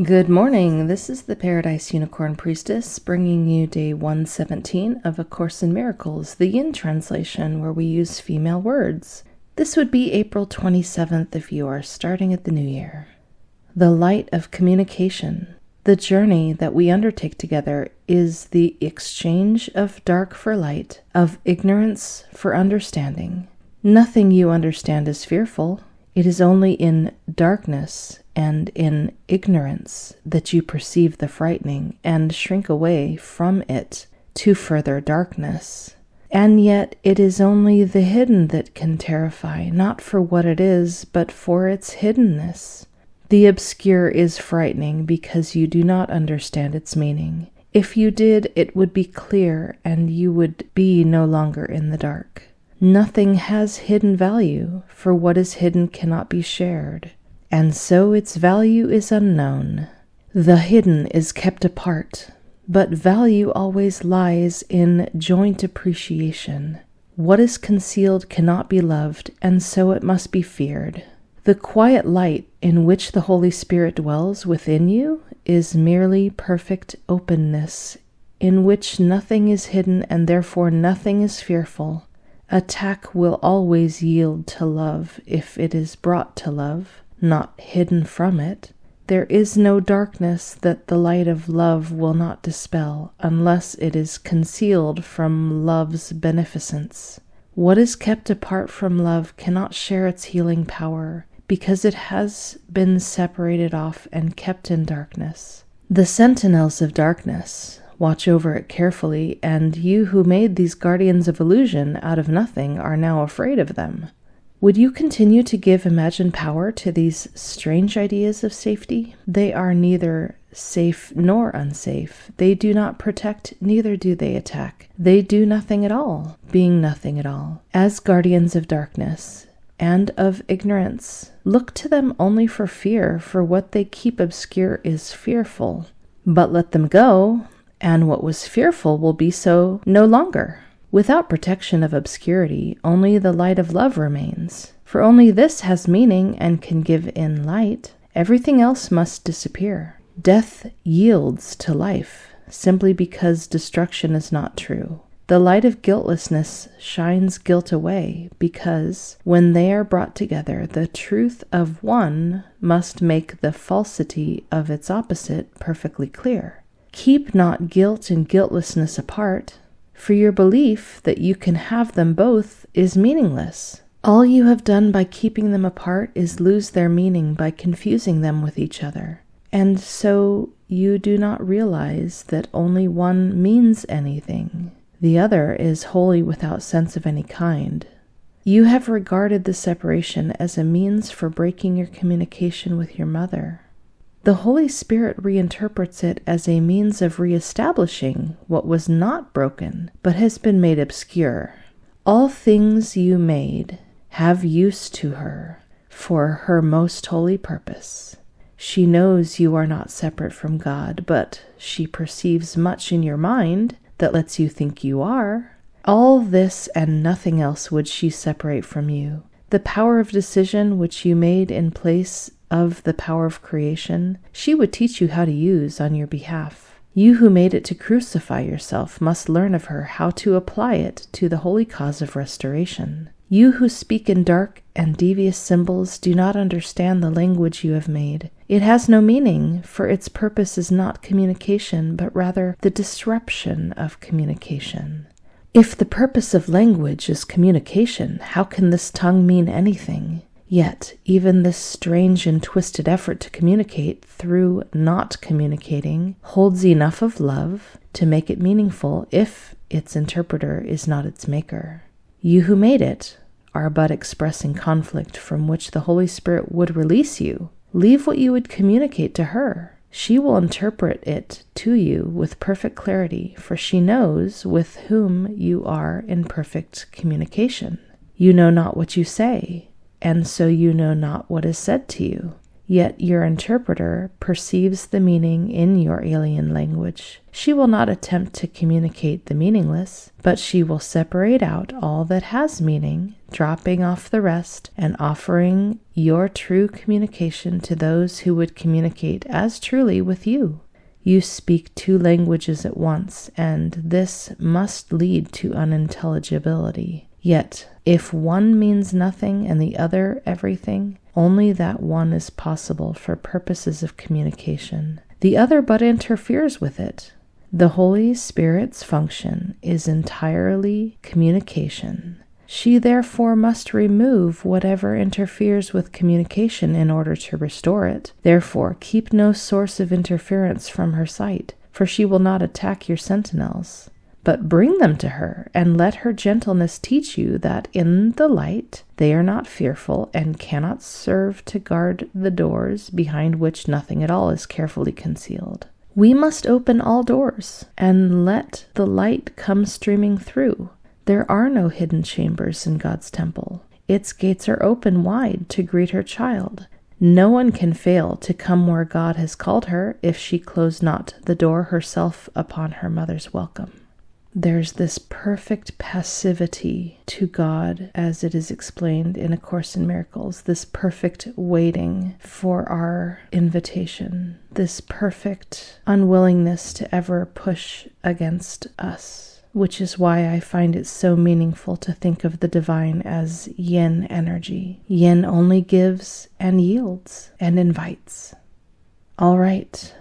Good morning. This is the Paradise Unicorn Priestess bringing you day 117 of A Course in Miracles, the Yin translation where we use female words. This would be April 27th if you are starting at the new year. The light of communication. The journey that we undertake together is the exchange of dark for light, of ignorance for understanding. Nothing you understand is fearful. It is only in darkness and in ignorance that you perceive the frightening and shrink away from it to further darkness. And yet it is only the hidden that can terrify, not for what it is, but for its hiddenness. The obscure is frightening because you do not understand its meaning. If you did, it would be clear and you would be no longer in the dark. Nothing has hidden value, for what is hidden cannot be shared, and so its value is unknown. The hidden is kept apart, but value always lies in joint appreciation. What is concealed cannot be loved, and so it must be feared. The quiet light in which the Holy Spirit dwells within you is merely perfect openness, in which nothing is hidden and therefore nothing is fearful. Attack will always yield to love if it is brought to love, not hidden from it. There is no darkness that the light of love will not dispel, unless it is concealed from love's beneficence. What is kept apart from love cannot share its healing power, because it has been separated off and kept in darkness. The sentinels of darkness watch over it carefully, and you who made these guardians of illusion out of nothing are now afraid of them. Would you continue to give imagined power to these strange ideas of safety? They are neither safe nor unsafe. They do not protect, neither do they attack. They do nothing at all, being nothing at all. As guardians of darkness and of ignorance, look to them only for fear, for what they keep obscure is fearful. But let them go, and what was fearful will be so no longer. Without protection of obscurity, only the light of love remains, for only this has meaning and can give in light. Everything else must disappear. Death yields to life, simply because destruction is not true. The light of guiltlessness shines guilt away, because when they are brought together, the truth of one must make the falsity of its opposite perfectly clear. Keep not guilt and guiltlessness apart, for your belief that you can have them both is meaningless. All you have done by keeping them apart is lose their meaning by confusing them with each other. And so you do not realize that only one means anything. The other is wholly without sense of any kind. You have regarded the separation as a means for breaking your communication with your mother. The Holy Spirit reinterprets it as a means of reestablishing what was not broken, but has been made obscure. All things you made have use to her for her most holy purpose. She knows you are not separate from God, but she perceives much in your mind that lets you think you are. All this and nothing else would she separate from you. The power of decision which you made in place of the power of creation, she would teach you how to use on your behalf. You who made it to crucify yourself must learn of her how to apply it to the holy cause of restoration. You who speak in dark and devious symbols do not understand the language you have made. It has no meaning, for its purpose is not communication, but rather the disruption of communication. If the purpose of language is communication, how can this tongue mean anything? Yet, even this strange and twisted effort to communicate through not communicating holds enough of love to make it meaningful if its interpreter is not its maker. You who made it are but expressing conflict from which the Holy Spirit would release you. Leave what you would communicate to her. She will interpret it to you with perfect clarity, for she knows with whom you are in perfect communication. You know not what you say, and so you know not what is said to you. yet your interpreter perceives the meaning in your alien language. She will not attempt to communicate the meaningless, but she will separate out all that has meaning, dropping off the rest and offering your true communication to those who would communicate as truly with you. You speak two languages at once, and this must lead to unintelligibility. Yet, if one means nothing and the other everything, only that one is possible for purposes of communication. The other but interferes with it. The Holy Spirit's function is entirely communication. She therefore must remove whatever interferes with communication in order to restore it. Therefore, keep no source of interference from her sight, for she will not attack your sentinels. But bring them to her, and let her gentleness teach you that in the light they are not fearful, and cannot serve to guard the doors behind which nothing at all is carefully concealed. We must open all doors, and let the light come streaming through. There are no hidden chambers in God's temple. Its gates are open wide to greet her child. No one can fail to come where God has called her if she close not the door herself upon her mother's welcome. There's this perfect passivity to God as it is explained in A Course in Miracles, this perfect waiting for our invitation, this perfect unwillingness to ever push against us, which is why I find it so meaningful to think of the divine as yin energy. Yin only gives and yields and invites. All right,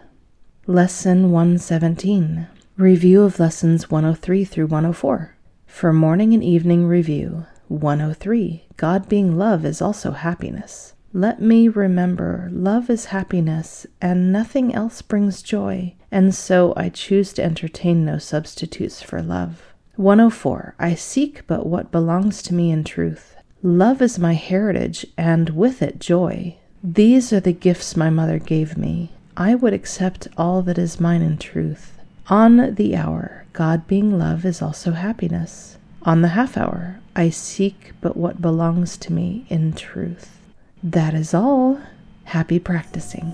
Lesson 117. Review of Lessons 103 through 104. For morning and evening review. 103. God being love is also happiness. Let me remember, love is happiness, and nothing else brings joy, and so I choose to entertain no substitutes for love. 104. I seek but what belongs to me in truth. Love is my heritage, and with it joy. These are the gifts my mother gave me. I would accept all that is mine in truth. On the hour, God being love is also happiness. On the half hour, I seek but what belongs to me in truth. That is all. Happy practicing.